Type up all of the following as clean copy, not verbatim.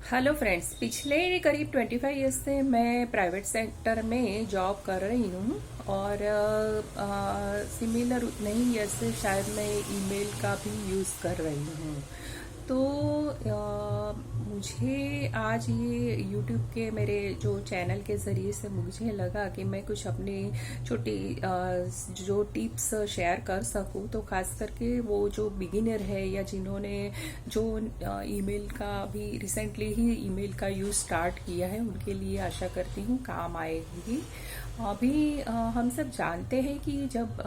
Hello friends, पिछले करीब 25 years से मैं प्राइवेट सेक्टर में जॉब कर रही हूँ और सिमिलर उतने ही ईयर्स से शायद मैं ईमेल का भी यूज़ कर रही हूँ। तो मुझे आज ये यूट्यूब के मेरे जो चैनल के ज़रिए से मुझे लगा कि मैं कुछ अपनी छोटी जो टिप्स शेयर कर सकूँ। तो खास करके वो जो बिगिनर है या जिन्होंने जो ईमेल का भी रिसेंटली ही ईमेल का यूज़ स्टार्ट किया है, उनके लिए आशा करती हूँ काम आएगी। अभी हम सब जानते हैं कि जब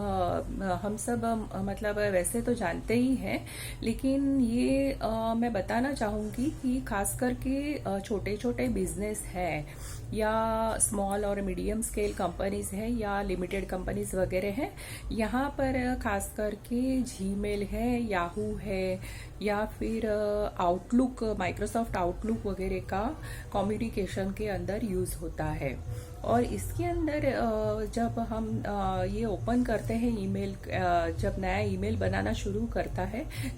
हम सब मतलब वैसे तो जानते ही हैं, लेकिन ये मैं बताना चाहूँगी कि खास करके छोटे छोटे बिजनेस है या स्मॉल और मीडियम स्केल कंपनीज है या लिमिटेड कंपनीज वगैरह हैं, यहाँ पर खास करके जीमेल है, याहू है या फिर आउटलुक, माइक्रोसॉफ्ट आउटलुक वगैरह का कम्युनिकेशन के अंदर यूज़ होता है। और इसके अंदर जब हम ये ओपन करते हैं ईमेल, जब नया ईमेल बनाना शुरू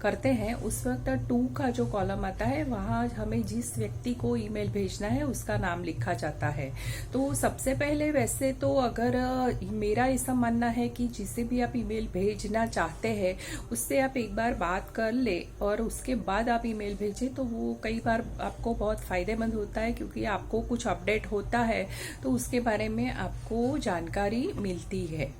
करते हैं उस वक्त टू का जो कॉलम आता है वहाँ हमें जिस व्यक्ति को ईमेल भेजना है उसका नाम लिखा जाता है। तो सबसे पहले वैसे तो अगर मेरा ऐसा मानना है कि जिसे भी आप ईमेल भेजना चाहते हैं उससे आप एक बार बात कर ले और उसके बाद आप ईमेल भेजें, तो वो कई बार आपको बहुत फायदेमंद होता है, क्योंकि आपको कुछ अपडेट होता है तो उसके बारे में आपको जानकारी मिलती है।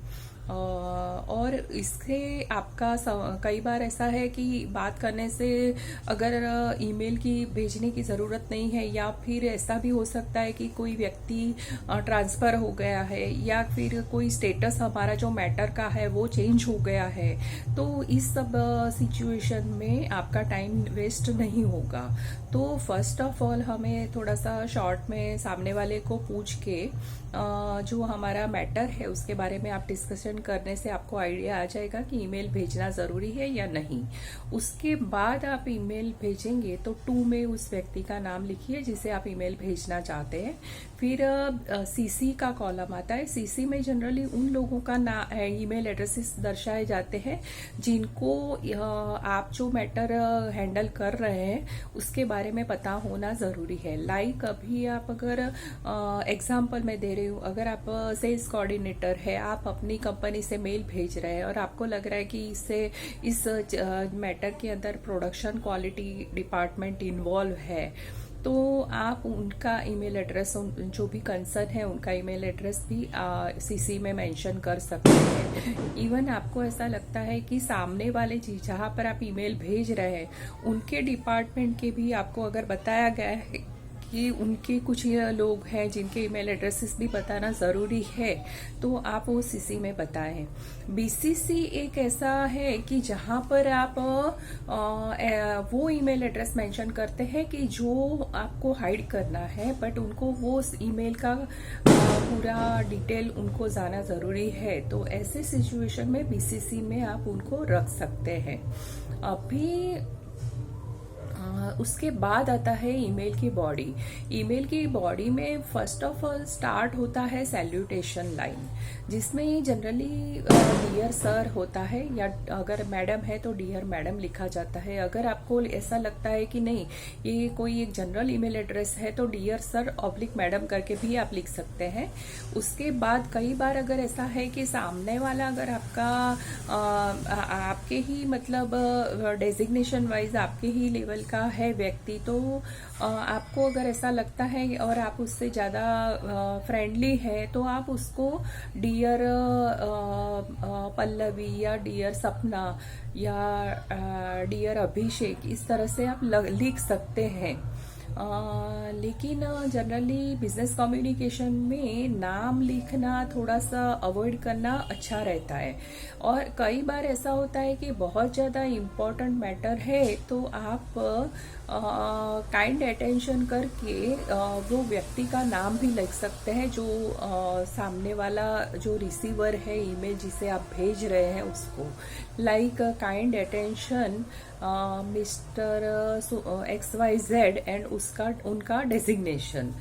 और इससे आपका कई बार ऐसा है कि बात करने से अगर ईमेल की भेजने की ज़रूरत नहीं है, या फिर ऐसा भी हो सकता है कि कोई व्यक्ति ट्रांसफ़र हो गया है या फिर कोई स्टेटस हमारा जो मैटर का है वो चेंज हो गया है, तो इस सब सिचुएशन में आपका टाइम वेस्ट नहीं होगा। तो फर्स्ट ऑफ ऑल हमें थोड़ा सा शॉर्ट में सामने वाले को पूछ के जो हमारा मैटर है उसके बारे में आप डिस्कशन करने से आपको आइडिया आ जाएगा कि ईमेल भेजना ज़रूरी है या नहीं। उसके बाद आप ईमेल भेजेंगे तो टू में उस व्यक्ति का नाम लिखिए जिसे आप ईमेल भेजना चाहते हैं। फिर सीसी का कॉलम आता है। सीसी में जनरली उन लोगों का ईमेल एड्रेसेस दर्शाए जाते हैं जिनको आप जो मैटर हैंडल कर रहे हैं उसके बारे में पता होना ज़रूरी है। लाइक अभी आप अगर एग्जाम्पल मैं दे रही हूँ, अगर आप सेल्स कोऑर्डिनेटर है, आप अपनी कंपनी से मेल भेज रहे हैं और आपको लग रहा है कि इससे इस मैटर के अंदर प्रोडक्शन क्वालिटी डिपार्टमेंट इन्वॉल्व है, तो आप उनका ईमेल एड्रेस, जो भी कंसर्न है उनका ईमेल एड्रेस भी सीसी में मेंशन कर सकते हैं। इवन आपको ऐसा लगता है कि सामने वाले जी जहाँ पर आप ईमेल भेज रहे हैं उनके डिपार्टमेंट के भी आपको अगर बताया गया है कि उनके कुछ लोग हैं जिनके ईमेल एड्रेसेस भी बताना ज़रूरी है, तो आप वो सीसी में बताएं। बीसीसी एक ऐसा है कि जहाँ पर आप वो ईमेल एड्रेस मेंशन करते हैं कि जो आपको हाइड करना है, बट उनको वो ईमेल का पूरा डिटेल उनको जाना ज़रूरी है। तो ऐसे सिचुएशन में बीसीसी में आप उनको रख सकते हैं। अभी उसके बाद आता है ईमेल की बॉडी। ईमेल की बॉडी में फर्स्ट ऑफ ऑल स्टार्ट होता है सैल्यूटेशन लाइन, जिसमें जनरली डियर सर होता है, या अगर मैडम है तो डियर मैडम लिखा जाता है। अगर आपको ऐसा लगता है कि नहीं ये कोई एक जनरल ईमेल एड्रेस है तो डियर सर ऑब्लिक मैडम करके भी आप लिख सकते हैं। उसके बाद कई बार अगर ऐसा है कि सामने वाला अगर आपका आपके ही मतलब डेजिग्नेशन वाइज आपके ही लेवल का है व्यक्ति, तो आपको अगर ऐसा लगता है और आप उससे ज़्यादा फ्रेंडली है तो आप उसको डियर पल्लवी या डियर सपना या डियर अभिषेक इस तरह से आप लिख सकते हैं। लेकिन जनरली बिजनेस कम्युनिकेशन में नाम लिखना थोड़ा सा अवॉइड करना अच्छा रहता है। और कई बार ऐसा होता है कि बहुत ज़्यादा इम्पोर्टेंट मैटर है तो आप काइंड अटेंशन करके वो व्यक्ति का नाम भी लिख सकते हैं, जो सामने वाला जो रिसीवर है ईमेल जिसे आप भेज रहे हैं उसको। Like kind attention mister XYZ and उनका डेजिग्नेशन।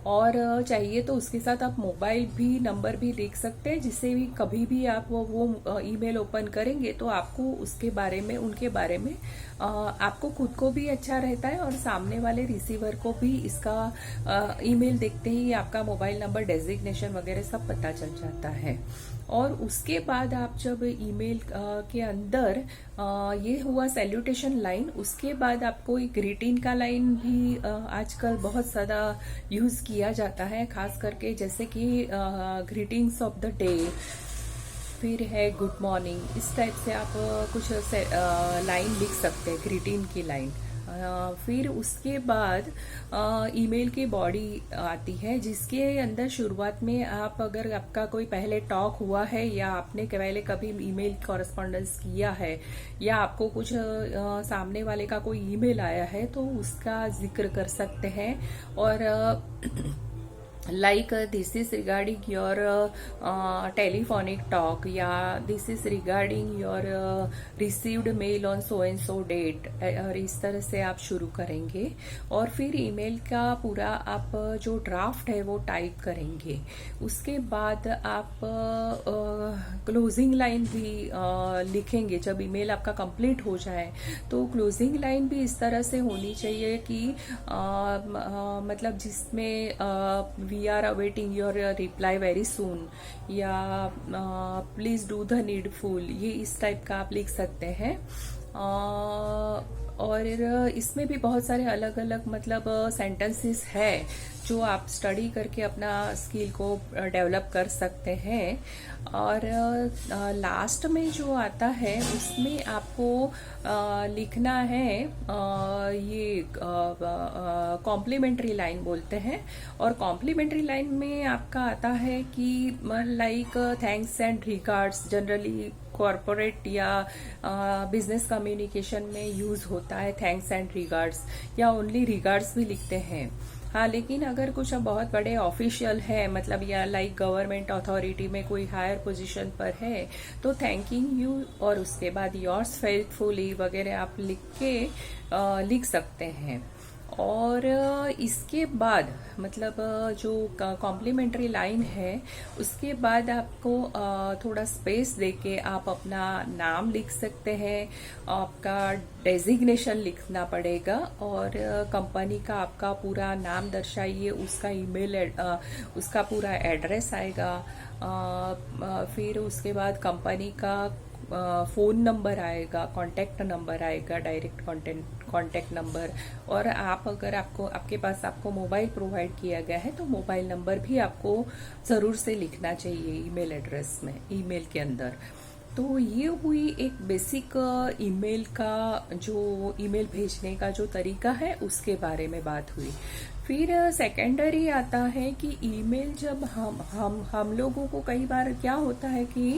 और चाहिए तो उसके साथ आप मोबाइल भी नंबर भी लिख सकते हैं, जिससे भी कभी भी आप वो ईमेल ओपन करेंगे तो आपको उसके बारे में, उनके बारे में आपको खुद को भी अच्छा रहता है और सामने वाले रिसीवर को भी इसका ईमेल देखते ही आपका मोबाइल नंबर, डेजिग्नेशन वगैरह सब पता चल जाता है। और उसके बाद आप जब ईमेल के अंदर ये हुआ सैल्यूटेशन लाइन, उसके बाद आपको एक ग्रीटिंग का लाइन भी आजकल बहुत ज़्यादा यूज किया जाता है, खास करके जैसे कि ग्रीटिंग्स ऑफ द डे, फिर है गुड मॉर्निंग, इस टाइप से आप कुछ लाइन लिख सकते हैं, ग्रीटिंग की लाइन। फिर उसके बाद ईमेल की बॉडी आती है, जिसके अंदर शुरुआत में आप, अगर आपका कोई पहले टॉक हुआ है या आपने पहले कभी ईमेल कॉरेस्पॉन्डेंस किया है या आपको कुछ सामने वाले का कोई ईमेल आया है तो उसका जिक्र कर सकते हैं। और like this is regarding your telephonic talk, या this is regarding your received mail on so and so date, और इस तरह से आप शुरू करेंगे। और फिर ईमेल का पूरा आप जो ड्राफ्ट है वो टाइप करेंगे। उसके बाद आप क्लोजिंग लाइन भी लिखेंगे। जब ईमेल आपका कंप्लीट हो जाए तो क्लोजिंग लाइन भी इस तरह से होनी चाहिए कि मतलब जिसमें we are awaiting your reply very soon, या प्लीज डू द नीडफुल, ये इस टाइप का आप लिख सकते हैं। और इसमें भी बहुत सारे अलग अलग मतलब सेंटेंसेस है जो आप स्टडी करके अपना स्किल को डेवलप कर सकते हैं। और लास्ट में जो आता है उसमें आपको लिखना है ये कॉम्प्लीमेंट्री लाइन बोलते हैं। और कॉम्प्लीमेंट्री लाइन में आपका आता है कि like thanks and regards, generally corporate या बिजनेस कम्युनिकेशन में यूज होता है थैंक्स एंड रिगार्ड्स, या ओनली रिगार्ड्स भी लिखते हैं। हाँ, लेकिन अगर कुछ बहुत बड़े ऑफिशियल है, मतलब या लाइक गवर्नमेंट अथॉरिटी में कोई हायर पोजीशन पर है, तो थैंकिंग यू और उसके बाद योर्स फेथफुली वगैरह आप लिख सकते हैं। और इसके बाद मतलब जो कॉम्प्लीमेंट्री लाइन है उसके बाद आपको थोड़ा स्पेस देके आप अपना नाम लिख सकते हैं, आपका डेजिग्नेशन लिखना पड़ेगा, और कंपनी का आपका पूरा नाम दर्शाइए, उसका ईमेल उसका पूरा एड्रेस आएगा। फिर उसके बाद कंपनी का फोन नंबर आएगा, कांटेक्ट नंबर आएगा, डायरेक्ट कांटेक्ट नंबर। और आप अगर आपके पास आपको मोबाइल प्रोवाइड किया गया है तो मोबाइल नंबर भी आपको जरूर से लिखना चाहिए ईमेल एड्रेस में, ईमेल के अंदर। तो ये हुई एक बेसिक ईमेल का, जो ईमेल भेजने का जो तरीका है उसके बारे में बात हुई। फिर सेकेंडरी आता है कि ईमेल जब हम लोगों को कई बार क्या होता है कि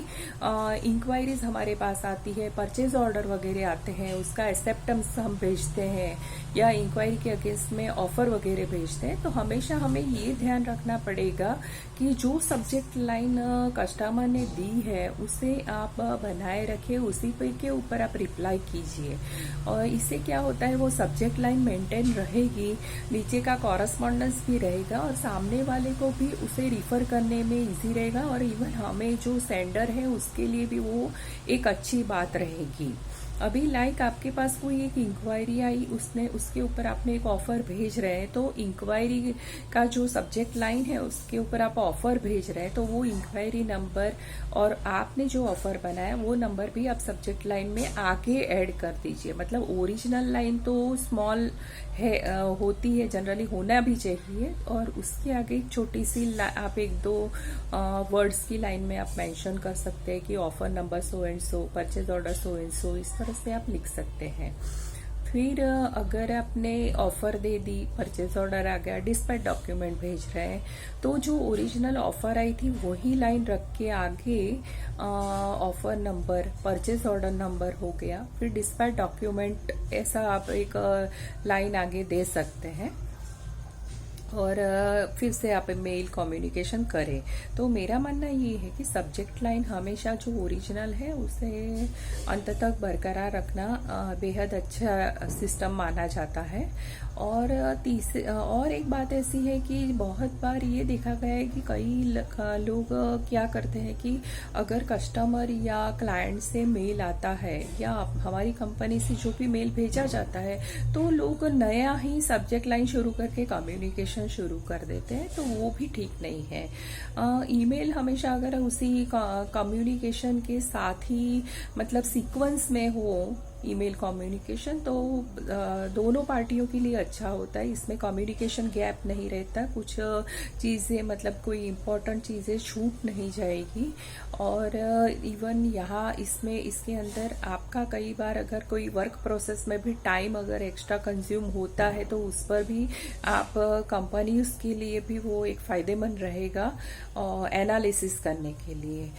इंक्वायरीज हमारे पास आती है, परचेज ऑर्डर वगैरह आते हैं, उसका एक्सेप्टेंस हम भेजते हैं या इंक्वायरी के अगेंस्ट में ऑफर वगैरह भेजते हैं। तो हमेशा हमें ये ध्यान रखना पड़ेगा कि जो सब्जेक्ट लाइन कस्टमर ने दी है उसे आप बनाए रखें, उसी पे के ऊपर आप रिप्लाई कीजिए। और इससे क्या होता है, वो सब्जेक्ट लाइन मेंटेन रहेगी, नीचे का कॉरेस्पॉन्डेंस भी रहेगा और सामने वाले को भी उसे रिफर करने में इजी रहेगा, और इवन हमें जो सेंडर है उसके लिए भी वो एक अच्छी बात रहेगी। अभी लाइक आपके पास कोई एक इंक्वायरी आई, उसके ऊपर आपने एक ऑफर भेज रहे हैं, तो इंक्वायरी का जो सब्जेक्ट लाइन है उसके ऊपर आप ऑफर भेज रहे हैं, तो वो इंक्वायरी नंबर और आपने जो ऑफर बनाया वो नंबर भी आप सब्जेक्ट लाइन में आगे ऐड कर दीजिए। मतलब ओरिजिनल लाइन तो स्मॉल है होती है, जनरली होना भी चाहिए, और उसके आगे एक छोटी सी आप एक दो वर्ड्स की लाइन में आप मेंशन कर सकते हैं कि offer number so and so, purchase order so and so, इस तरह से आप लिख सकते हैं। फिर अगर आपने ऑफर दे दी, परचेज ऑर्डर आ गया, डिस्पैच डॉक्यूमेंट भेज रहे हैं, तो जो ओरिजिनल ऑफर आई थी वही लाइन रख के आगे offer number, purchase order number हो गया, फिर डिस्पैच डॉक्यूमेंट, ऐसा आप एक लाइन आगे दे सकते हैं। और फिर से आप मेल कम्युनिकेशन करें। तो मेरा मानना ये है कि सब्जेक्ट लाइन हमेशा जो ओरिजिनल है उसे अंत तक बरकरार रखना बेहद अच्छा सिस्टम माना जाता है। और और एक बात ऐसी है कि बहुत बार ये देखा गया है कि कई लोग क्या करते हैं कि अगर कस्टमर या क्लाइंट से मेल आता है या हमारी कंपनी से जो भी मेल भेजा जाता है तो लोग नया ही सब्जेक्ट लाइन शुरू करके कम्युनिकेशन शुरू कर देते हैं, तो वो भी ठीक नहीं है। ईमेल हमेशा अगर उसी कम्युनिकेशन के साथ ही मतलब सीक्वेंस में हो ईमेल कम्युनिकेशन तो दोनों पार्टियों के लिए अच्छा होता है। इसमें कम्युनिकेशन गैप नहीं रहता, कुछ चीज़ें मतलब कोई इम्पोर्टेंट चीज़ें छूट नहीं जाएगी। और इवन यहाँ इसमें इसके अंदर आपका कई बार अगर कोई वर्क प्रोसेस में भी टाइम अगर एक्स्ट्रा कंज्यूम होता है तो उस पर भी आप कंपनी उसके लिए भी वो एक फ़ायदेमंद रहेगा एनालिसिस करने के लिए।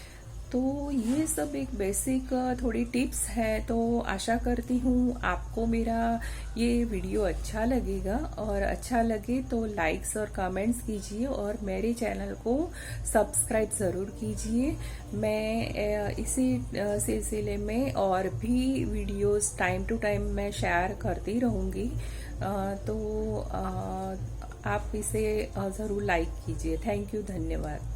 तो ये सब एक बेसिक थोड़ी टिप्स है। तो आशा करती हूँ आपको मेरा ये वीडियो अच्छा लगेगा, और अच्छा लगे तो लाइक्स और कमेंट्स कीजिए और मेरे चैनल को सब्सक्राइब ज़रूर कीजिए। मैं इसी सिलसिले में और भी वीडियोस टाइम टू टाइम मैं शेयर करती रहूँगी। तो आप इसे ज़रूर लाइक कीजिए। थैंक यू, धन्यवाद।